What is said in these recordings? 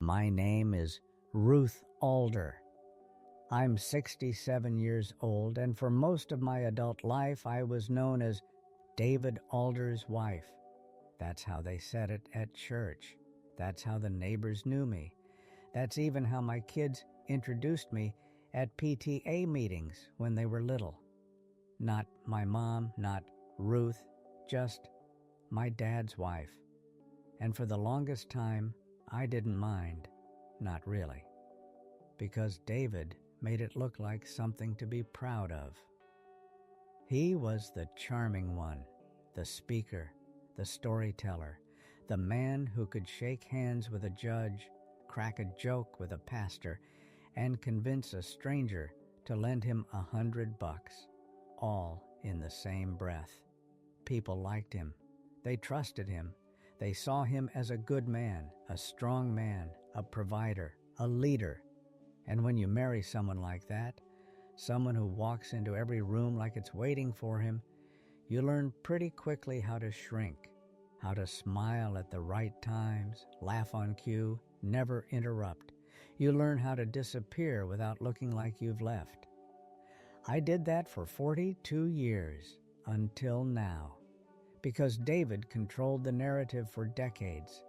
My name is Ruth Alder. I'm 67 years old, and for most of my adult life I was known as David Alder's wife. That's how they said it at church. That's how the neighbors knew me. That's even how my kids introduced me at PTA meetings when they were little. Not my mom, not Ruth, just my dad's wife. And for the longest time, I didn't mind. Not really. Because David made it look like something to be proud of. He was the charming one, the speaker, the storyteller, the man who could shake hands with a judge, crack a joke with a pastor, and convince a stranger to lend him $100, all in the same breath. People liked him. They trusted him. They saw him as a good man, a strong man, a provider, a leader. And when you marry someone like that, someone who walks into every room like it's waiting for him, you learn pretty quickly how to shrink, how to smile at the right times, laugh on cue, never interrupt. You learn how to disappear without looking like you've left. I did that for 42 years, until now. Because David controlled the narrative for decades.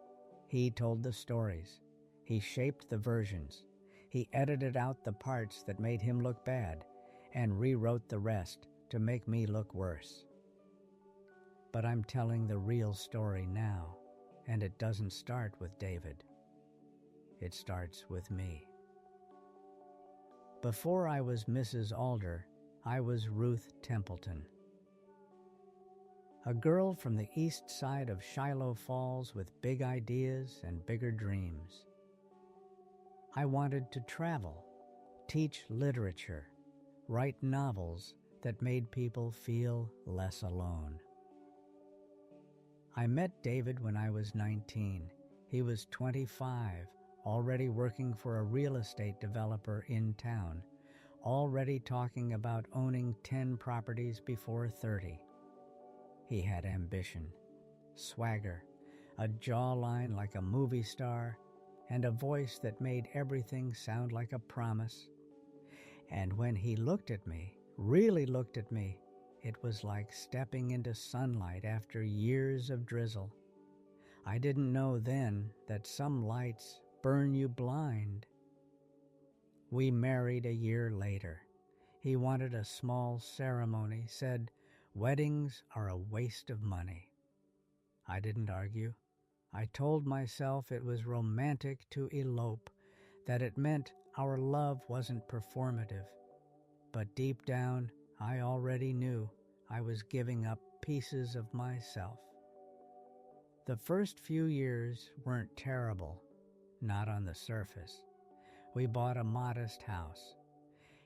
He told the stories. He shaped the versions. He edited out the parts that made him look bad and rewrote the rest to make me look worse. But I'm telling the real story now, and it doesn't start with David. It starts with me. Before I was Mrs. Alder, I was Ruth Templeton. A girl from the east side of Shiloh Falls with big ideas and bigger dreams. I wanted to travel, teach literature, write novels that made people feel less alone. I met David when I was 19. He was 25, already working for a real estate developer in town, already talking about owning 10 properties before 30. He had ambition, swagger, a jawline like a movie star, and a voice that made everything sound like a promise. And when he looked at me, really looked at me, it was like stepping into sunlight after years of drizzle. I didn't know then that some lights burn you blind. We married a year later. He wanted a small ceremony, said, "Weddings are a waste of money." I didn't argue. I told myself it was romantic to elope, that it meant our love wasn't performative. But deep down, I already knew I was giving up pieces of myself. The first few years weren't terrible, not on the surface. We bought a modest house.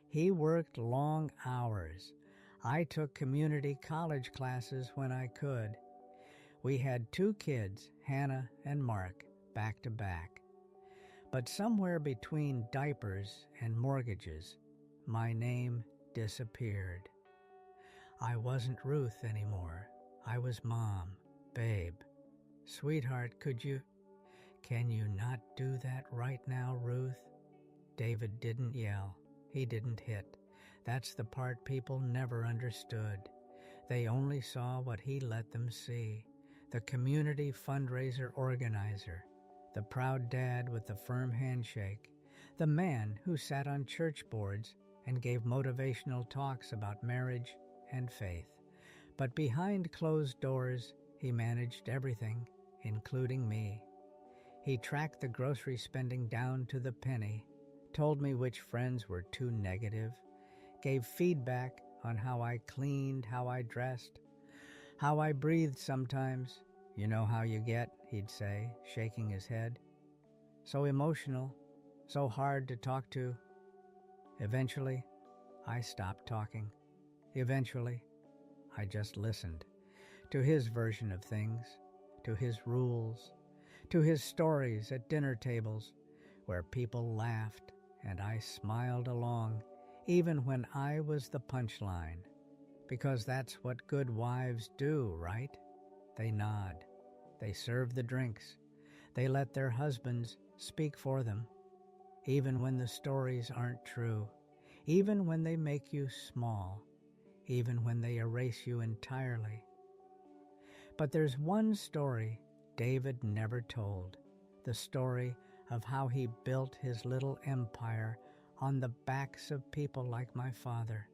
He worked long hours. I took community college classes when I could. We had 2 kids, Hannah and Mark, back to back. But somewhere between diapers and mortgages, my name disappeared. I wasn't Ruth anymore. I was Mom, Babe. Sweetheart, can you not do that right now, Ruth? David didn't yell. He didn't hit. That's the part people never understood. They only saw what he let them see. The community fundraiser organizer, the proud dad with the firm handshake, the man who sat on church boards and gave motivational talks about marriage and faith. But behind closed doors, he managed everything, including me. He tracked the grocery spending down to the penny, told me which friends were too negative, gave feedback on how I cleaned, how I dressed, how I breathed sometimes. "You know how you get," he'd say, shaking his head. So emotional, so hard to talk to. Eventually, I stopped talking. Eventually, I just listened to his version of things, to his rules, to his stories at dinner tables where people laughed and I smiled along, even when I was the punchline. Because that's what good wives do, right? They nod. They serve the drinks. They let their husbands speak for them, even when the stories aren't true, even when they make you small, even when they erase you entirely. But there's one story David never told, the story of how he built his little empire on the backs of people like my father,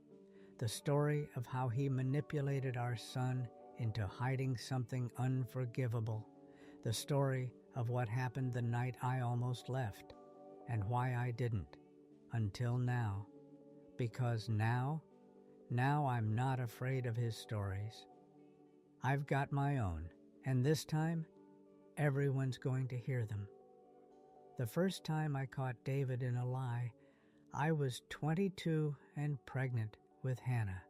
the story of how he manipulated our son into hiding something unforgivable, the story of what happened the night I almost left, and why I didn't, until now. Because now I'm not afraid of his stories. I've got my own, and this time, everyone's going to hear them. The first time I caught David in a lie, I was 22 and pregnant with Hannah.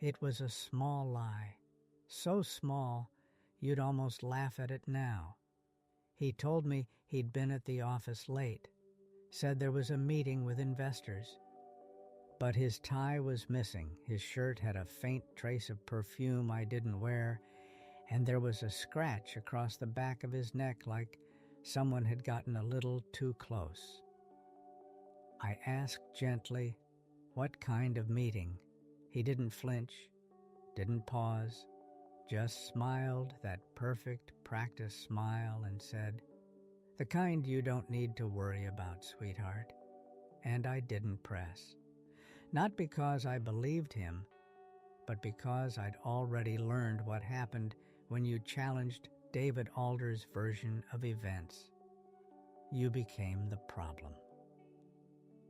It was a small lie, so small you'd almost laugh at it now. He told me he'd been at the office late, said there was a meeting with investors. But his tie was missing, his shirt had a faint trace of perfume I didn't wear, and there was a scratch across the back of his neck like someone had gotten a little too close. I asked gently, what kind of meeting? He didn't flinch, didn't pause, just smiled that perfect practice smile and said, the kind you don't need to worry about, sweetheart. And I didn't press. Not because I believed him, but because I'd already learned what happened when you challenged David Alder's version of events. You became the problem.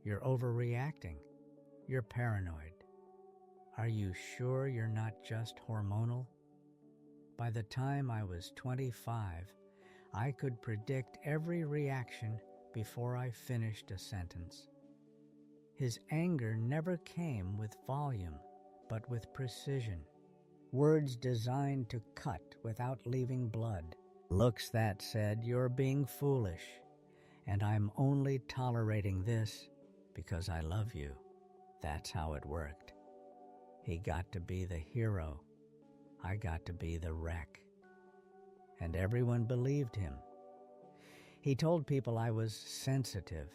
You're overreacting. You're paranoid. Are you sure you're not just hormonal? By the time I was 25, I could predict every reaction before I finished a sentence. His anger never came with volume, but with precision. Words designed to cut without leaving blood. Looks that said, you're being foolish, and I'm only tolerating this because I love you. That's how it worked. He got to be the hero. I got to be the wreck. And everyone believed him. He told people I was sensitive,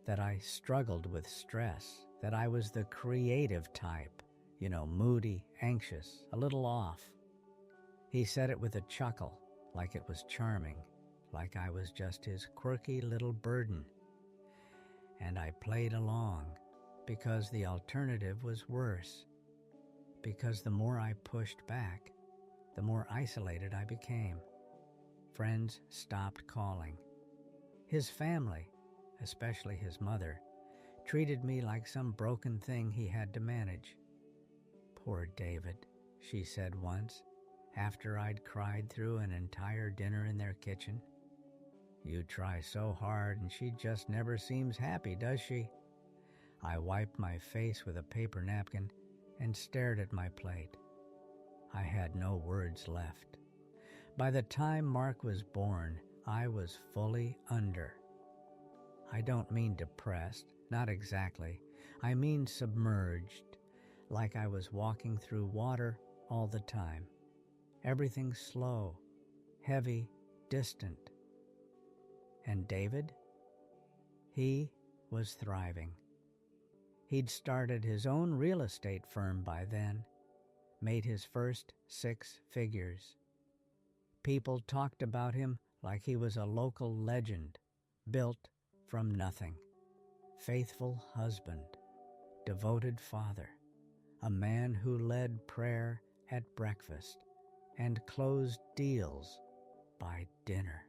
that I struggled with stress, that I was the creative type, moody, anxious, a little off. He said it with a chuckle, like it was charming, like I was just his quirky little burden. And I played along, because the alternative was worse. Because the more I pushed back, the more isolated I became. Friends stopped calling. His family, especially his mother, treated me like some broken thing he had to manage. Poor David, she said once, after I'd cried through an entire dinner in their kitchen. You try so hard and she just never seems happy, does she? I wiped my face with a paper napkin and stared at my plate. I had no words left. By the time Mark was born, I was fully under. I don't mean depressed, not exactly. I mean submerged, like I was walking through water all the time. Everything slow, heavy, distant. And David? He was thriving. He'd started his own real estate firm by then, made his first 6 figures. People talked about him like he was a local legend, built from nothing. Faithful husband, devoted father, a man who led prayer at breakfast and closed deals by dinner.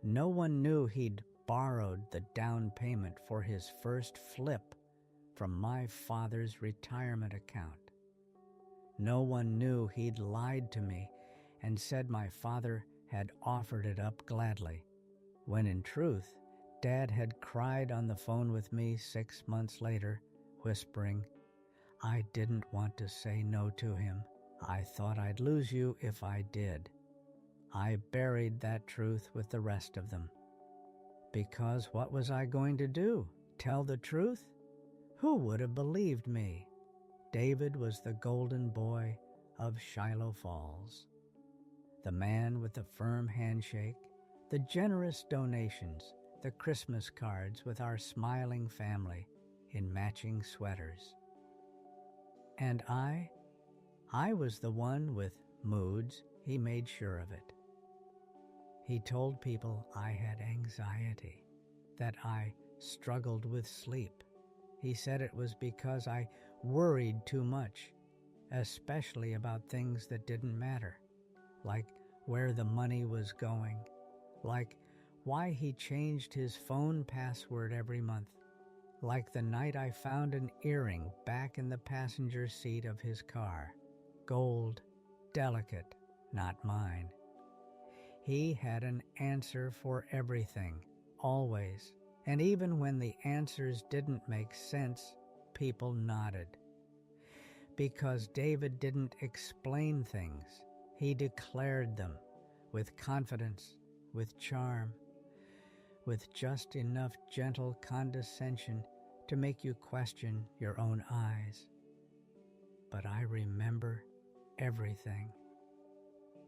No one knew he'd borrowed the down payment for his first flip from my father's retirement account. No one knew he'd lied to me and said my father had offered it up gladly, when in truth, Dad had cried on the phone with me 6 months later, whispering, I didn't want to say no to him. I thought I'd lose you if I did. I buried that truth with the rest of them. Because what was I going to do? Tell the truth? Who would have believed me? David was the golden boy of Shiloh Falls. The man with the firm handshake, The generous donations, the Christmas cards with our smiling family in matching sweaters. And I was the one with moods. He made sure of it. He told people I had anxiety, that I struggled with sleep. He said it was because I worried too much, especially about things that didn't matter, like where the money was going, like why he changed his phone password every month, like the night I found an earring back in the passenger seat of his car, gold, delicate, not mine. He had an answer for everything, always, and even when the answers didn't make sense, people nodded. Because David didn't explain things, he declared them with confidence, with charm, with just enough gentle condescension to make you question your own eyes. But I remember everything.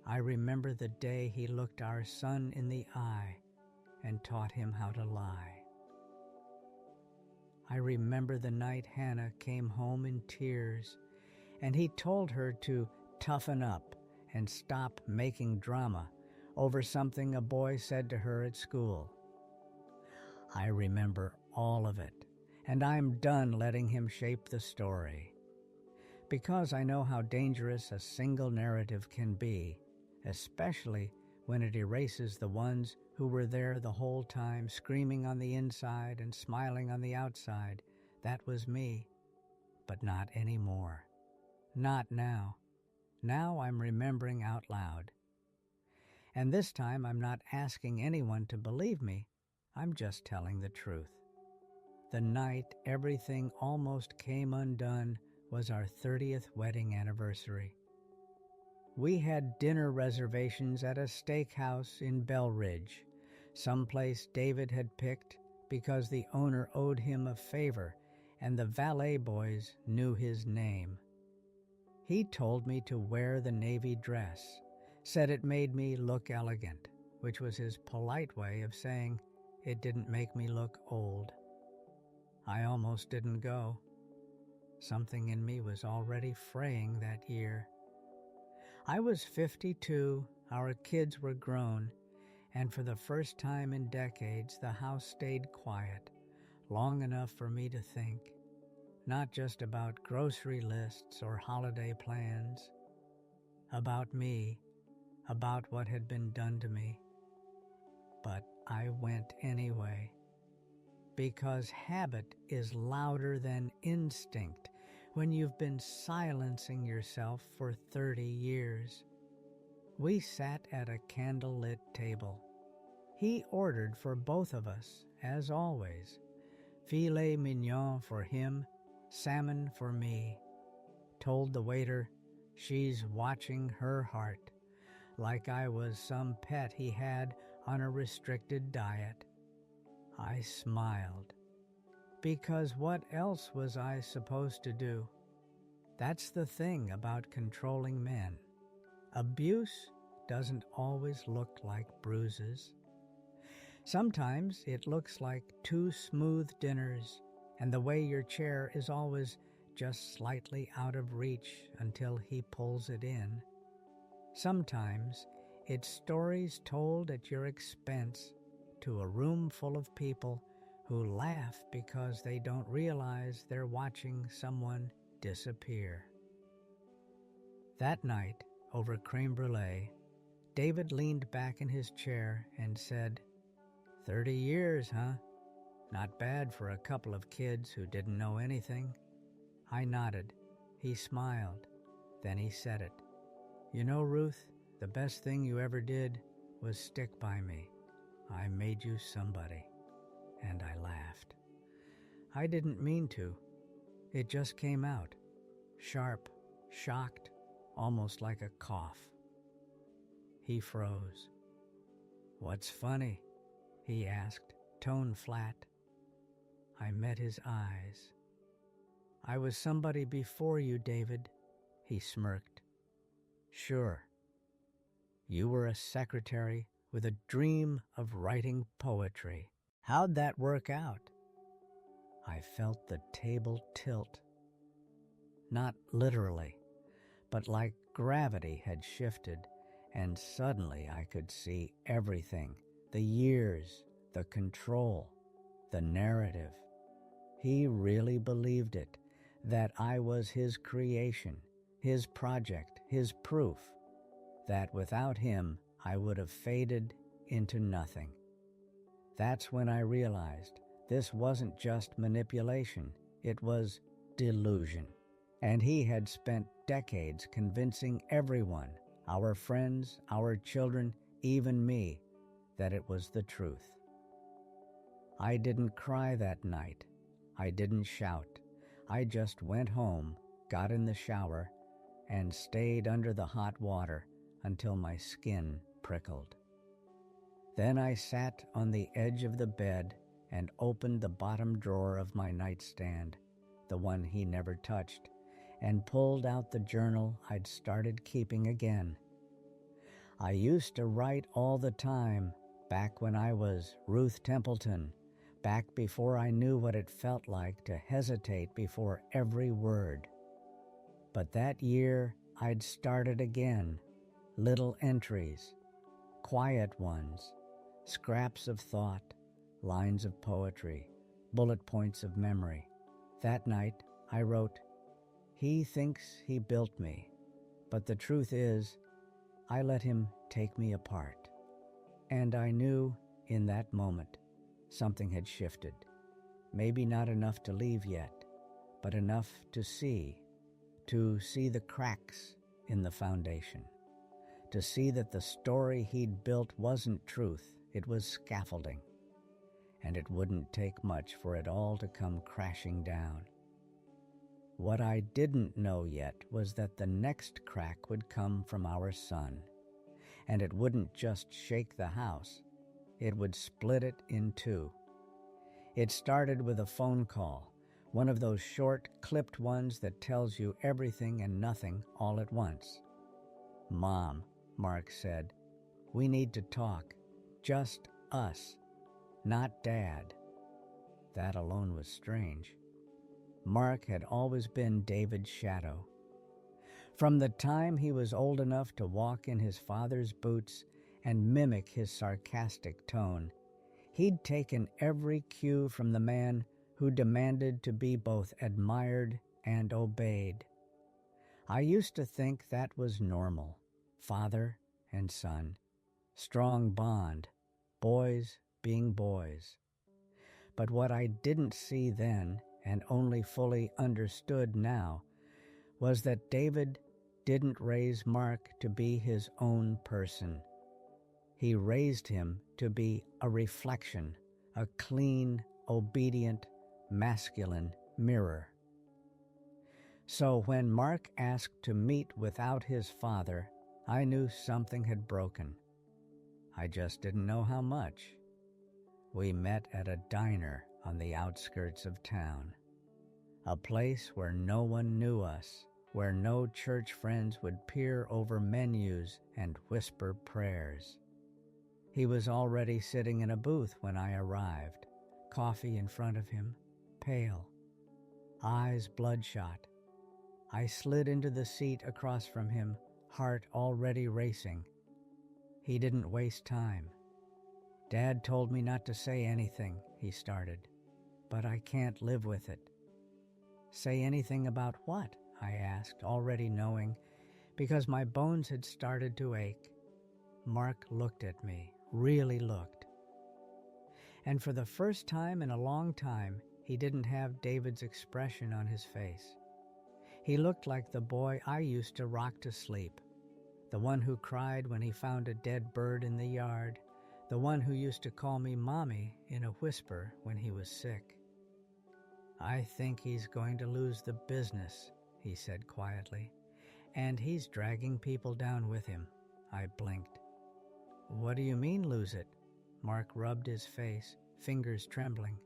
I remember the day he looked our son in the eye and taught him how to lie. I remember the night Hannah came home in tears and he told her to toughen up and stop making drama over something a boy said to her at school. I remember all of it, and I'm done letting him shape the story. Because I know how dangerous a single narrative can be, especially when it erases the ones who were there the whole time, screaming on the inside and smiling on the outside. That was me, but not anymore. Not now. Now I'm remembering out loud. And this time I'm not asking anyone to believe me. I'm just telling the truth. The night everything almost came undone was our 30th wedding anniversary. We had dinner reservations at a steakhouse in Bell Ridge, someplace David had picked because the owner owed him a favor and the valet boys knew his name. He told me to wear the navy dress, said it made me look elegant, which was his polite way of saying it didn't make me look old. I almost didn't go. Something in me was already fraying that year. I was 52, our kids were grown, and for the first time in decades, the house stayed quiet, long enough for me to think, not just about grocery lists or holiday plans, about me, about what had been done to me. But I went anyway, because habit is louder than instinct when you've been silencing yourself for 30 years. We sat at a candlelit table. He ordered for both of us, as always, filet mignon for him, salmon for me. Told the waiter she's watching her heart, like I was some pet he had on a restricted diet. I smiled, because what else was I supposed to do? That's the thing about controlling men. Abuse doesn't always look like bruises. Sometimes it looks like 2 smooth dinners, and the way your chair is always just slightly out of reach until he pulls it in. Sometimes it's stories told at your expense to a room full of people who laugh because they don't realize they're watching someone disappear. That night, over creme brulee, David leaned back in his chair and said, 30 years, huh? Not bad for a couple of kids who didn't know anything. I nodded. He smiled. Then he said it. You know, Ruth, the best thing you ever did was stick by me. I made you somebody. And I laughed. I didn't mean to. It just came out. Sharp, shocked, almost like a cough. He froze. What's funny? He asked, tone flat. I met his eyes. I was somebody before you, David, he smirked. Sure. You were a secretary with a dream of writing poetry. How'd that work out? I felt the table tilt. Not literally, but like gravity had shifted, and suddenly I could see everything, the years, the control, the narrative. He really believed it, that I was his creation, his project, his proof, that without him I would have faded into nothing. That's when I realized this wasn't just manipulation, it was delusion. And he had spent decades convincing everyone, our friends, our children, even me, that it was the truth. I didn't cry that night. I didn't shout. I just went home, got in the shower, and stayed under the hot water until my skin prickled. Then I sat on the edge of the bed and opened the bottom drawer of my nightstand, the one he never touched, and pulled out the journal I'd started keeping again. I used to write all the time, back when I was Ruth Templeton, back before I knew what it felt like to hesitate before every word. But that year, I'd started again, little entries, quiet ones, scraps of thought, lines of poetry, bullet points of memory. That night, I wrote, "He thinks he built me, but the truth is, I let him take me apart." And I knew, in that moment, something had shifted. Maybe not enough to leave yet, but enough to see the cracks in the foundation, to see that the story he'd built wasn't truth, it was scaffolding, and it wouldn't take much for it all to come crashing down. What I didn't know yet was that the next crack would come from our son, and it wouldn't just shake the house, it would split it in two. It started with a phone call, one of those short, clipped ones that tells you everything and nothing all at once. "Mom," Mark said, "we need to talk. Just us, not Dad." That alone was strange. Mark had always been David's shadow. From the time he was old enough to walk in his father's boots and mimic his sarcastic tone, he'd taken every cue from the man who demanded to be both admired and obeyed. I used to think that was normal, father and son, strong bond, boys being boys. But what I didn't see then, and only fully understood now, was that David didn't raise Mark to be his own person. He raised him to be a reflection, a clean, obedient, masculine mirror. So when Mark asked to meet without his father, I knew something had broken. I just didn't know how much. We met at a diner on the outskirts of town, a place where no one knew us, where no church friends would peer over menus and whisper prayers. He was already sitting in a booth when I arrived, coffee in front of him, pale, eyes bloodshot. I slid into the seat across from him, heart already racing. He didn't waste time. "Dad told me not to say anything," he started, "but I can't live with it." "Say anything about what?" I asked, already knowing, because my bones had started to ache. Mark looked at me, really looked. And for the first time in a long time, he didn't have David's expression on his face. He looked like the boy I used to rock to sleep, the one who cried when he found a dead bird in the yard, the one who used to call me Mommy in a whisper when he was sick. "I think he's going to lose the business," he said quietly, "and he's dragging people down with him." I blinked. "What do you mean, lose it?" Mark rubbed his face, fingers trembling.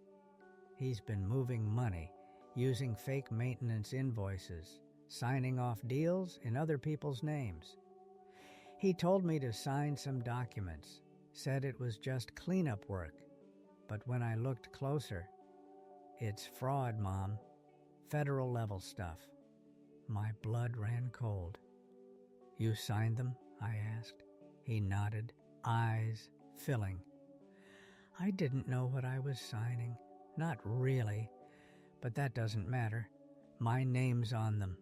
"He's been moving money, using fake maintenance invoices, signing off deals in other people's names. He told me to sign some documents, said it was just cleanup work, but when I looked closer, it's fraud, Mom. Federal level stuff. My blood ran cold. You signed them? I asked. He nodded, eyes filling. I didn't know what I was signing. Not really, but that doesn't matter. My name's on them.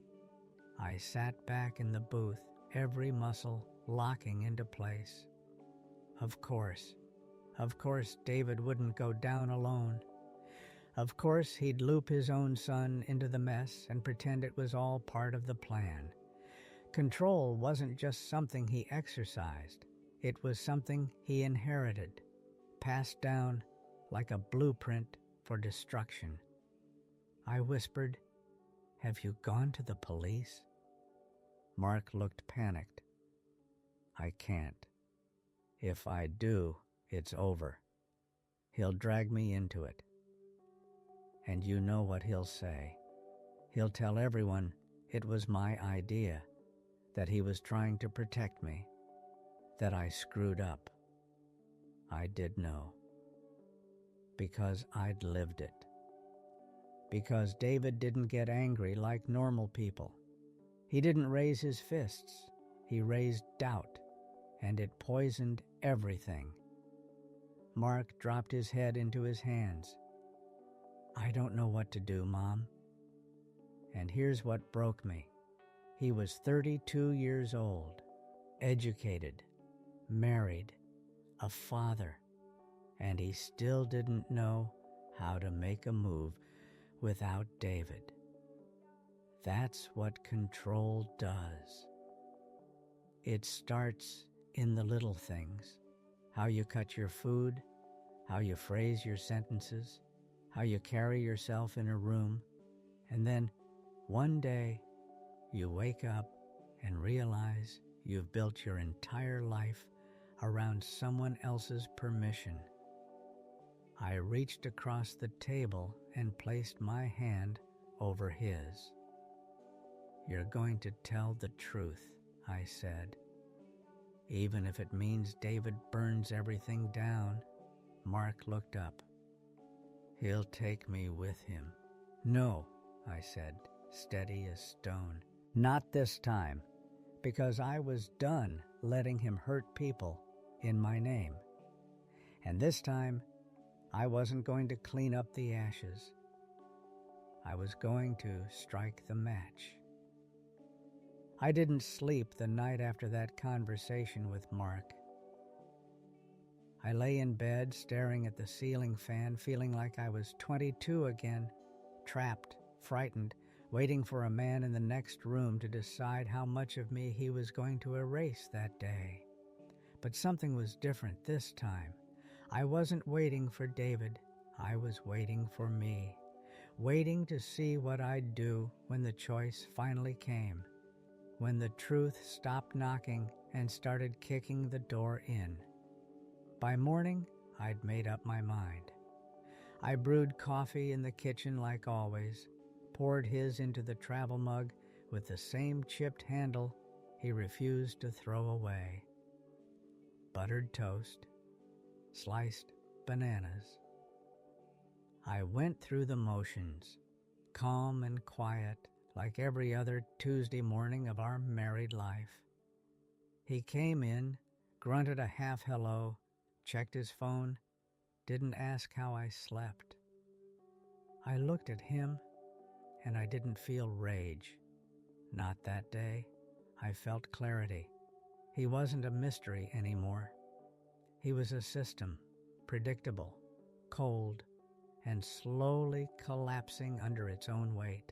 I sat back in the booth, every muscle locking into place. Of course David wouldn't go down alone. Of course he'd loop his own son into the mess and pretend it was all part of the plan. Control wasn't just something he exercised. It was something he inherited, passed down like a blueprint for destruction. I whispered, "Have you gone to the police?" Mark looked panicked. I can't. If I do, it's over. He'll drag me into it. And you know what he'll say. He'll tell everyone it was my idea, that he was trying to protect me, that I screwed up. I did know. Because I'd lived it. Because David didn't get angry like normal people. He didn't raise his fists. He raised doubt, and it poisoned everything. Mark dropped his head into his hands. I don't know what to do, Mom. And here's what broke me. He was 32 years old, educated, married, a father, and he still didn't know how to make a move without David. That's what control does. It starts in the little things. How you cut your food, how you phrase your sentences, how you carry yourself in a room, and then one day you wake up and realize you've built your entire life around someone else's permission. I reached across the table and placed my hand over his. You're going to tell the truth, I said. Even if it means David burns everything down. Mark looked up. He'll take me with him. No, I said, steady as stone. Not this time, because I was done letting him hurt people in my name. And this time, I wasn't going to clean up the ashes. I was going to strike the match. I didn't sleep the night after that conversation with Mark. I lay in bed staring at the ceiling fan, feeling like I was 22 again, trapped, frightened, waiting for a man in the next room to decide how much of me he was going to erase that day. But something was different this time. I wasn't waiting for David. I was waiting for me, waiting to see what I'd do when the choice finally came, when the truth stopped knocking and started kicking the door in. By morning, I'd made up my mind. I brewed coffee in the kitchen like always, poured his into the travel mug with the same chipped handle he refused to throw away. Buttered toast, sliced bananas. I went through the motions, calm and quiet, like every other Tuesday morning of our married life. He came in, grunted a half hello, checked his phone, didn't ask how I slept. I looked at him, and I didn't feel rage. Not that day. I felt clarity. He wasn't a mystery anymore. He was a system, predictable, cold, and slowly collapsing under its own weight.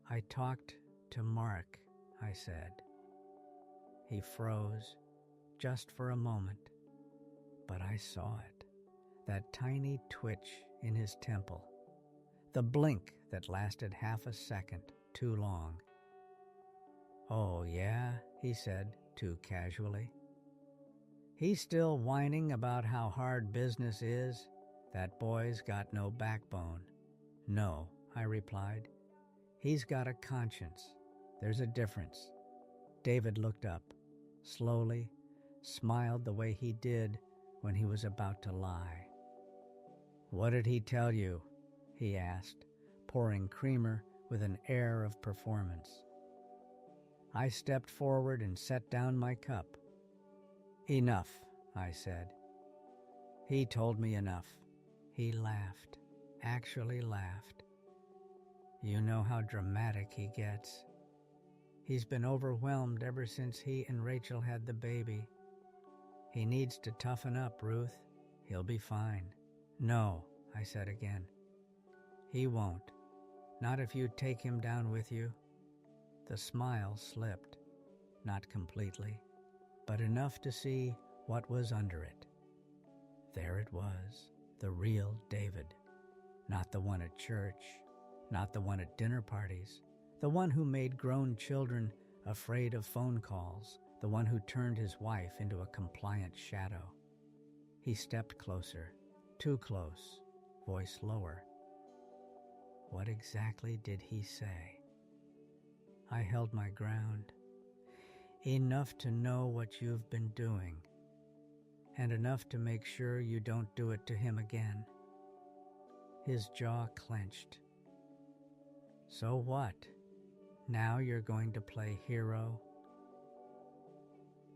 I talked to Mark, I said. He froze, just for a moment, but I saw it, that tiny twitch in his temple, the blink that lasted half a second too long. Oh, yeah, he said, too casually. He's still whining about how hard business is. That boy's got no backbone. No, I replied. He's got a conscience. There's a difference. David looked up, slowly, smiled the way he did when he was about to lie. "What did he tell you?" he asked, pouring creamer with an air of performance. I stepped forward and set down my cup. "Enough," I said. He told me enough. He laughed, actually laughed. "You know how dramatic he gets. He's been overwhelmed ever since he and Rachel had the baby. He needs to toughen up, Ruth. He'll be fine." "No," I said again. "He won't. Not if you take him down with you." The smile slipped, not completely, but enough to see what was under it. There it was, the real David. Not the one at church, not the one at dinner parties, the one who made grown children afraid of phone calls, the one who turned his wife into a compliant shadow. He stepped closer, too close, voice lower. What exactly did he say? I held my ground. "Enough to know what you've been doing, and enough to make sure you don't do it to him again." His jaw clenched. "So what? Now you're going to play hero?"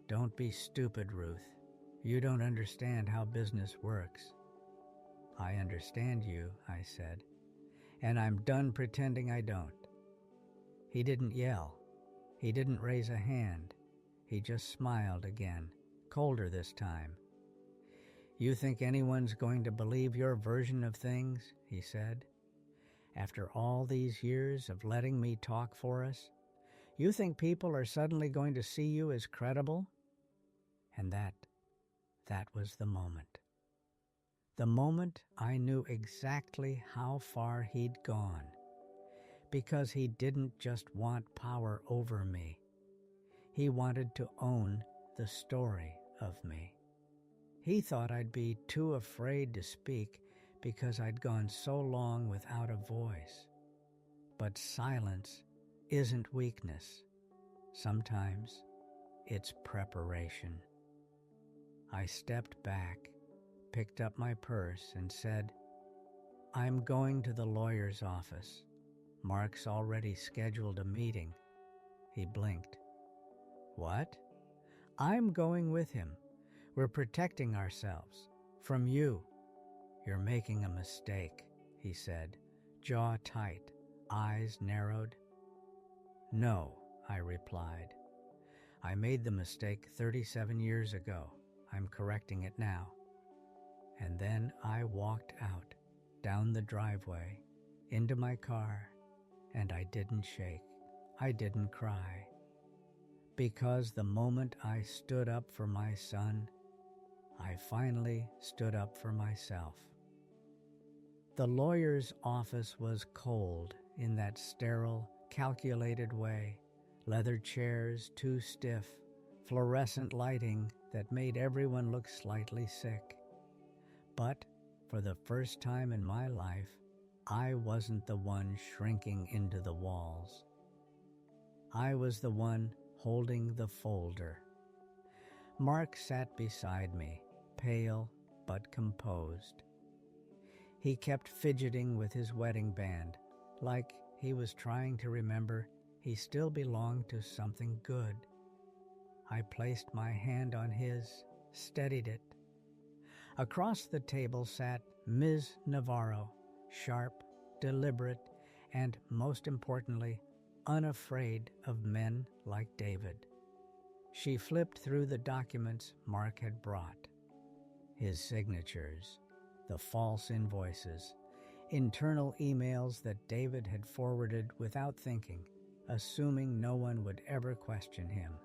"Don't be stupid, Ruth. You don't understand how business works." "I understand you," I said, "and I'm done pretending I don't." He didn't yell. He didn't raise a hand. He just smiled again, colder this time. "You think anyone's going to believe your version of things?" he said. "After all these years of letting me talk for us, you think people are suddenly going to see you as credible?" And that was the moment. The moment I knew exactly how far he'd gone. Because he didn't just want power over me. He wanted to own the story of me. He thought I'd be too afraid to speak because I'd gone so long without a voice. But silence isn't weakness. Sometimes it's preparation. I stepped back, picked up my purse, and said, "I'm going to the lawyer's office. Mark's already scheduled a meeting." He blinked. "What?" "I'm going with him. We're protecting ourselves. From you." "You're making a mistake," he said, jaw tight, eyes narrowed. "No," I replied. "I made the mistake 37 years ago. I'm correcting it now." And then I walked out, down the driveway, into my car, and I didn't shake. I didn't cry. Because the moment I stood up for my son, I finally stood up for myself. The lawyer's office was cold in that sterile, calculated way. Leather chairs too stiff, fluorescent lighting that made everyone look slightly sick. But for the first time in my life, I wasn't the one shrinking into the walls. I was the one holding the folder. Mark sat beside me, pale but composed. He kept fidgeting with his wedding band, like he was trying to remember he still belonged to something good. I placed my hand on his, steadied it. Across the table sat Ms. Navarro, sharp, deliberate, and, most importantly, unafraid of men like David. She flipped through the documents Mark had brought. His signatures, the false invoices, internal emails that David had forwarded without thinking, assuming no one would ever question him.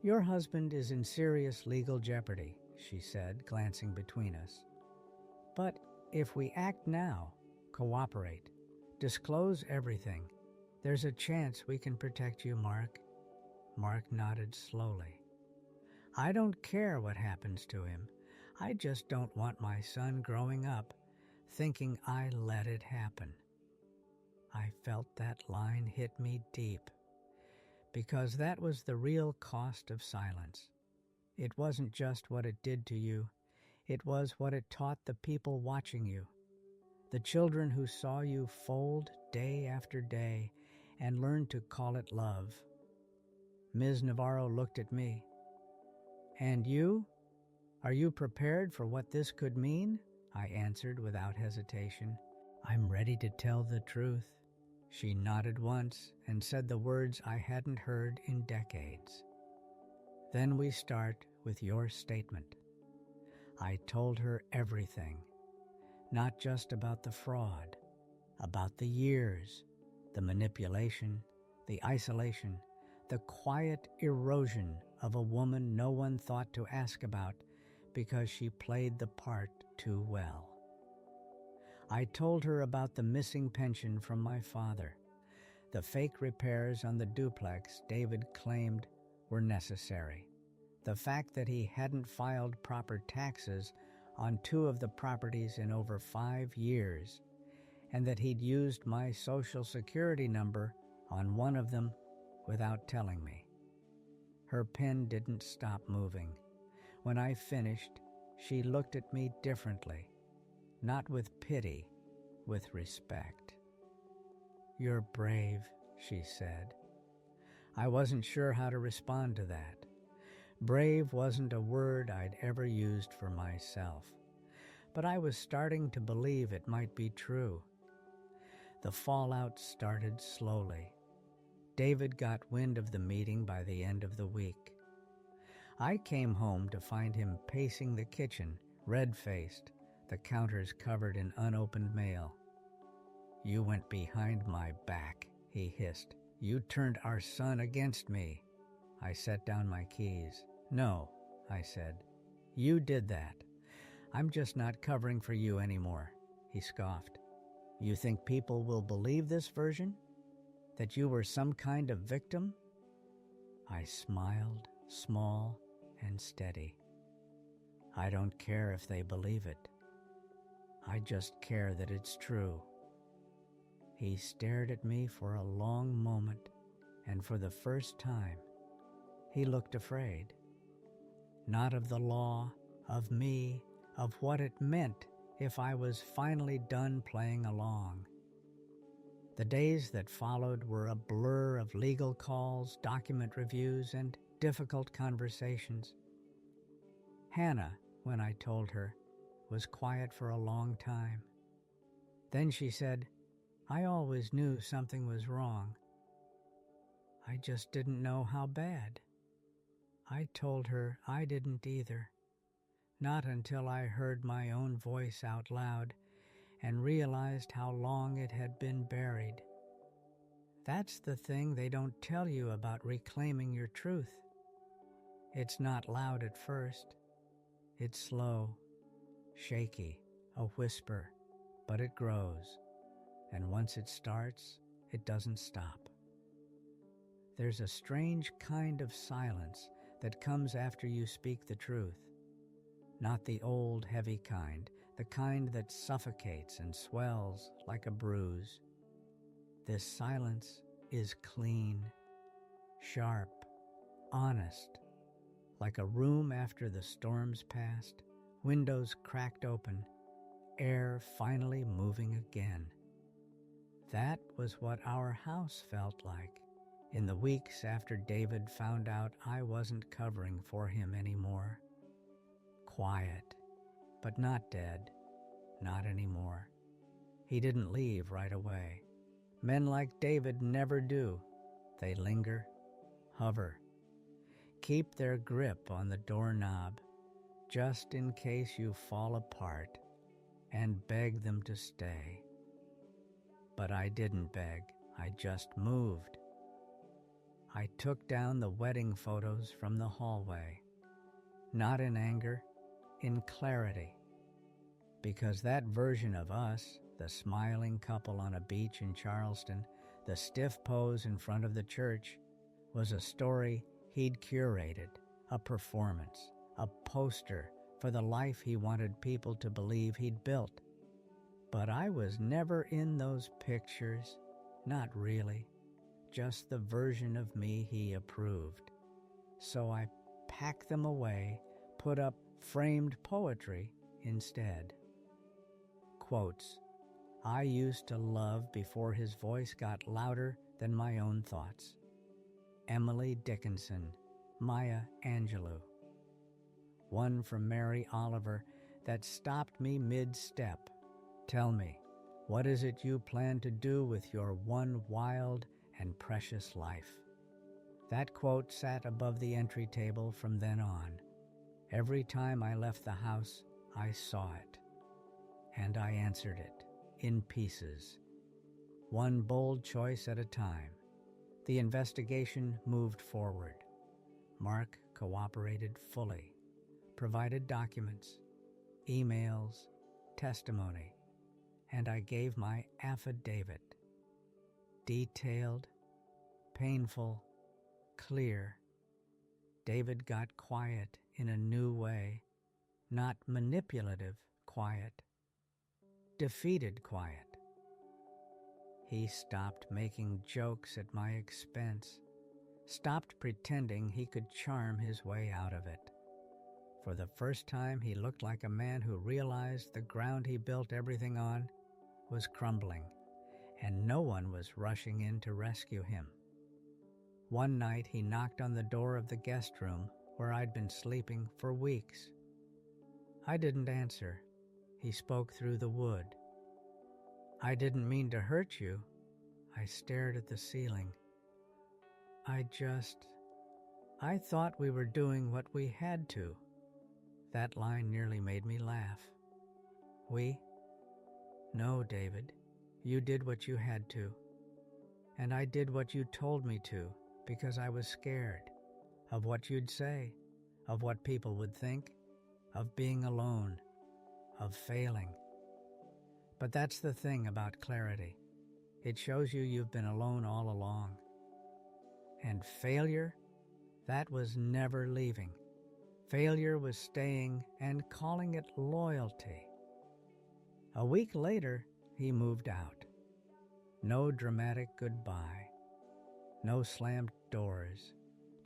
"Your husband is in serious legal jeopardy," she said, glancing between us. "But if we act now, cooperate, disclose everything, there's a chance we can protect you, Mark." Mark nodded slowly. "I don't care what happens to him. I just don't want my son growing up thinking I let it happen." I felt that line hit me deep, because that was the real cost of silence. It wasn't just what it did to you, it was what it taught the people watching you, the children who saw you fold day after day and learned to call it love. Ms. Navarro looked at me. And you? Are you prepared for what this could mean? I answered without hesitation. I'm ready to tell the truth. She nodded once and said the words I hadn't heard in decades. Then we start with your statement. I told her everything, not just about the fraud, about the years, the manipulation, the isolation, the quiet erosion of a woman no one thought to ask about because she played the part too well. I told her about the missing pension from my father, the fake repairs on the duplex David claimed were necessary, the fact that he hadn't filed proper taxes on 2 of the properties in over 5 years, and that he'd used my Social Security number on one of them without telling me. Her pen didn't stop moving. When I finished, she looked at me differently, not with pity, with respect. You're brave, she said. I wasn't sure how to respond to that. Brave wasn't a word I'd ever used for myself, but I was starting to believe it might be true. The fallout started slowly. David got wind of the meeting by the end of the week. I came home to find him pacing the kitchen, red-faced, the counters covered in unopened mail. You went behind my back, he hissed. You turned our son against me. I set down my keys. No, I said. You did that. I'm just not covering for you anymore, he scoffed. You think people will believe this version? That you were some kind of victim? I smiled, small and steady. I don't care if they believe it. I just care that it's true. He stared at me for a long moment, and for the first time, he looked afraid. Not of the law, of me, of what it meant if I was finally done playing along. The days that followed were a blur of legal calls, document reviews, and difficult conversations. Hannah, when I told her, was quiet for a long time. Then she said, I always knew something was wrong. I just didn't know how bad. I told her I didn't either, not until I heard my own voice out loud and realized how long it had been buried. That's the thing they don't tell you about reclaiming your truth. It's not loud at first. It's slow, shaky, a whisper, but it grows, and once it starts, it doesn't stop. There's a strange kind of silence that comes after you speak the truth. Not the old, heavy kind, the kind that suffocates and swells like a bruise. This silence is clean, sharp, honest, like a room after the storm's passed, windows cracked open, air finally moving again. That was what our house felt like in the weeks after David found out I wasn't covering for him anymore. Quiet, but not dead, not anymore. He didn't leave right away. Men like David never do. They linger, hover, keep their grip on the doorknob, just in case you fall apart, and beg them to stay. But I didn't beg, I just moved. I took down the wedding photos from the hallway, not in anger, in clarity, because that version of us, the smiling couple on a beach in Charleston, the stiff pose in front of the church, was a story he'd curated, a performance, a poster for the life he wanted people to believe he'd built. But I was never in those pictures, not really, just the version of me he approved. So I pack them away, put up framed poetry instead. Quotes, I used to love before his voice got louder than my own thoughts. Emily Dickinson, Maya Angelou. One from Mary Oliver that stopped me mid-step. Tell me, what is it you plan to do with your one wild and precious life? That quote sat above the entry table from then on. Every time I left the house, I saw it. And I answered it, in pieces. One bold choice at a time. The investigation moved forward. Mark cooperated fully, provided documents, emails, testimony, and I gave my affidavit. Detailed, painful, clear. David got quiet in a new way, not manipulative quiet, defeated quiet. He stopped making jokes at my expense, stopped pretending he could charm his way out of it. For the first time, he looked like a man who realized the ground he built everything on was crumbling, and no one was rushing in to rescue him. One night, he knocked on the door of the guest room where I'd been sleeping for weeks. I didn't answer. He spoke through the wood. I didn't mean to hurt you. I stared at the ceiling. I thought we were doing what we had to. That line nearly made me laugh. We? No, David. You did what you had to. And I did what you told me to because I was scared of what you'd say, of what people would think, of being alone, of failing. But that's the thing about clarity. It shows you've been alone all along. And failure, that was never leaving. Failure was staying and calling it loyalty. A week later, he moved out. No dramatic goodbye. No slammed doors.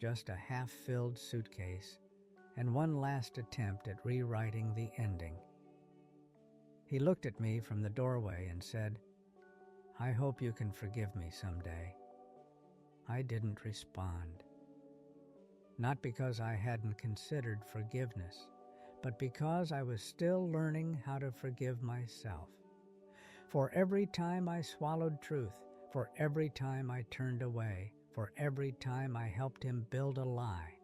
Just a half-filled suitcase and one last attempt at rewriting the ending. He looked at me from the doorway and said, I hope you can forgive me someday. I didn't respond. Not because I hadn't considered forgiveness, but because I was still learning how to forgive myself. For every time I swallowed truth, for every time I turned away, for every time I helped him build a lie,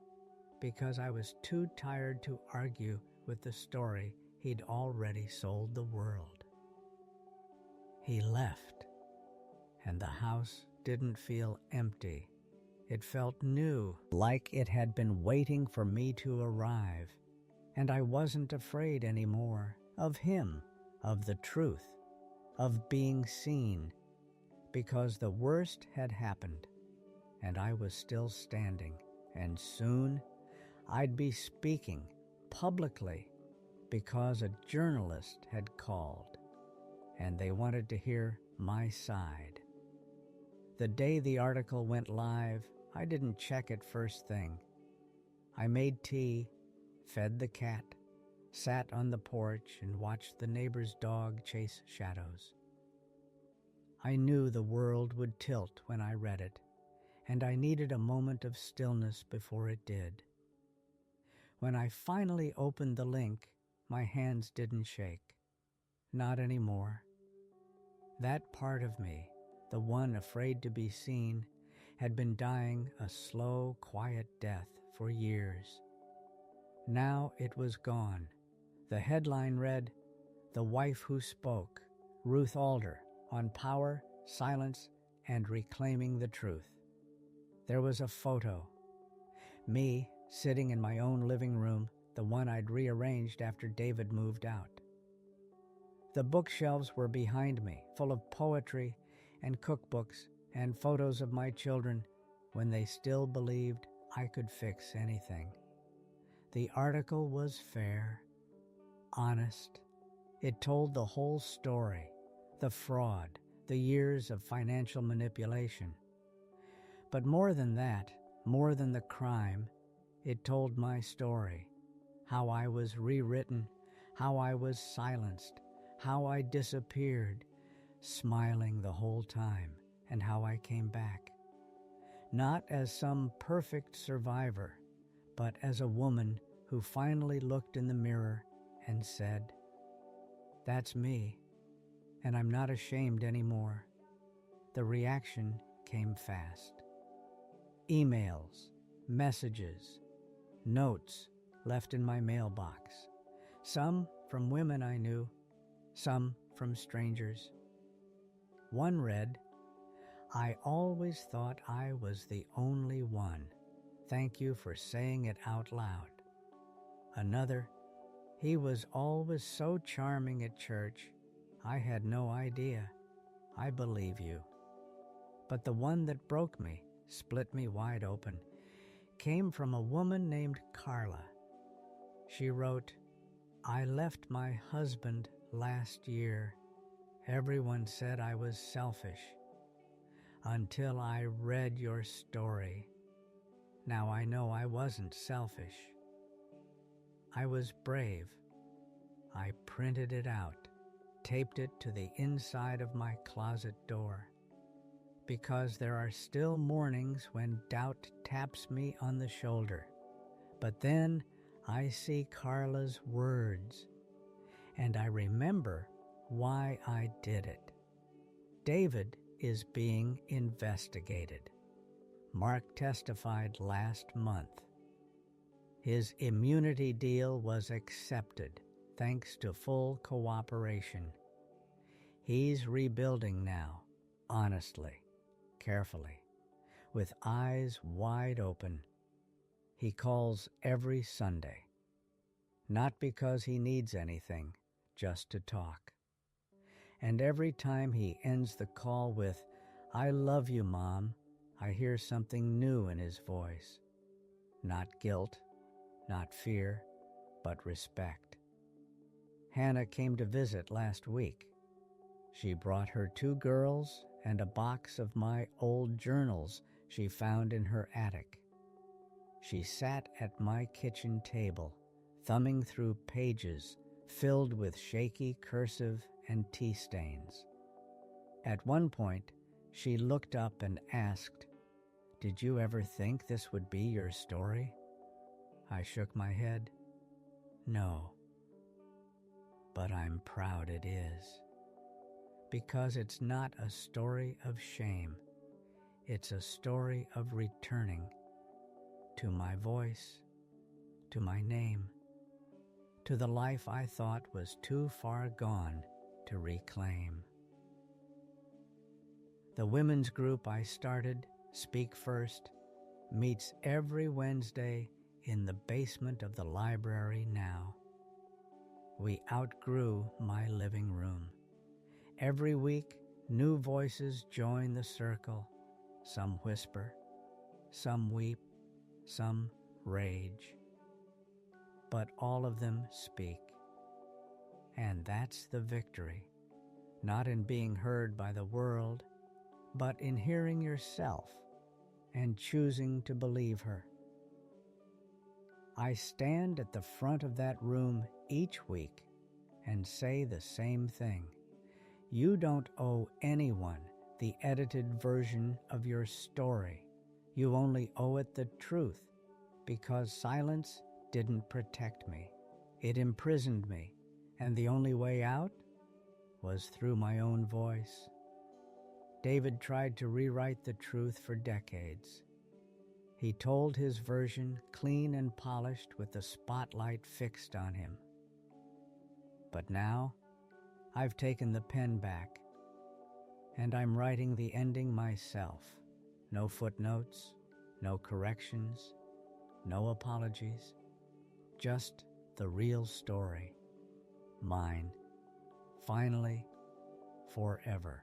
because I was too tired to argue with the story he'd already sold the world. He left, and the house didn't feel empty. It felt new, like it had been waiting for me to arrive. And I wasn't afraid anymore of him, of the truth, of being seen, because the worst had happened, and I was still standing, and soon I'd be speaking publicly because a journalist had called, and they wanted to hear my side. The day the article went live, I didn't check it first thing. I made tea, fed the cat, sat on the porch and watched the neighbor's dog chase shadows. I knew the world would tilt when I read it, and I needed a moment of stillness before it did. When I finally opened the link, my hands didn't shake. Not anymore. That part of me, the one afraid to be seen, had been dying a slow, quiet death for years. Now it was gone. The headline read, "The Wife Who Spoke, Ruth Alder, on Power, Silence, and Reclaiming the Truth." There was a photo. Me sitting in my own living room, the one I'd rearranged after David moved out. The bookshelves were behind me, full of poetry and cookbooks and photos of my children when they still believed I could fix anything. The article was fair, honest. It told the whole story, the fraud, the years of financial manipulation. But more than that, more than the crime, It told my story, how I was rewritten, how I was silenced, how I disappeared, smiling the whole time, and how I came back. Not as some perfect survivor, but as a woman who finally looked in the mirror and said, "That's me, and I'm not ashamed anymore." The reaction came fast. Emails, messages, notes left in my mailbox. Some from women I knew, some from strangers. One read, "I always thought I was the only one. Thank you for saying it out loud." Another, "He was always so charming at church. I had no idea. I believe you." But the one that broke me, split me wide open, came from a woman named Carla. She wrote, "I left my husband last year. Everyone said I was selfish. Until I read your story. Now I know I wasn't selfish. I was brave. I printed it out, taped it to the inside of my closet door. Because there are still mornings when doubt taps me on the shoulder. But then I see Carla's words, and I remember why I did it. David is being investigated. Mark testified last month. His immunity deal was accepted thanks to full cooperation. He's rebuilding now, honestly, carefully, with eyes wide open. He calls every Sunday, not because he needs anything, just to talk. And every time he ends the call with, "I love you, Mom," I hear something new in his voice. Not guilt, not fear, but respect. Hannah came to visit last week. She brought her 2 girls and a box of my old journals she found in her attic. She sat at my kitchen table, thumbing through pages filled with shaky cursive and tea stains. At one point, she looked up and asked, "Did you ever think this would be your story?" I shook my head. No. But I'm proud it is. Because it's not a story of shame. It's a story of returning to my voice, to my name, to the life I thought was too far gone to reclaim. The women's group I started, Speak First, meets every Wednesday in the basement of the library now. We outgrew my living room. Every week, new voices join the circle. Some whisper, some weep, some rage. But all of them speak. And that's the victory, not in being heard by the world, but in hearing yourself and choosing to believe her. I stand at the front of that room each week and say the same thing. You don't owe anyone the edited version of your story. You only owe it the truth, because silence didn't protect me. It imprisoned me, and the only way out was through my own voice. David tried to rewrite the truth for decades. He told his version clean and polished with the spotlight fixed on him. But now, I've taken the pen back, and I'm writing the ending myself. No footnotes, no corrections, no apologies, just the real story. Mine, finally, forever.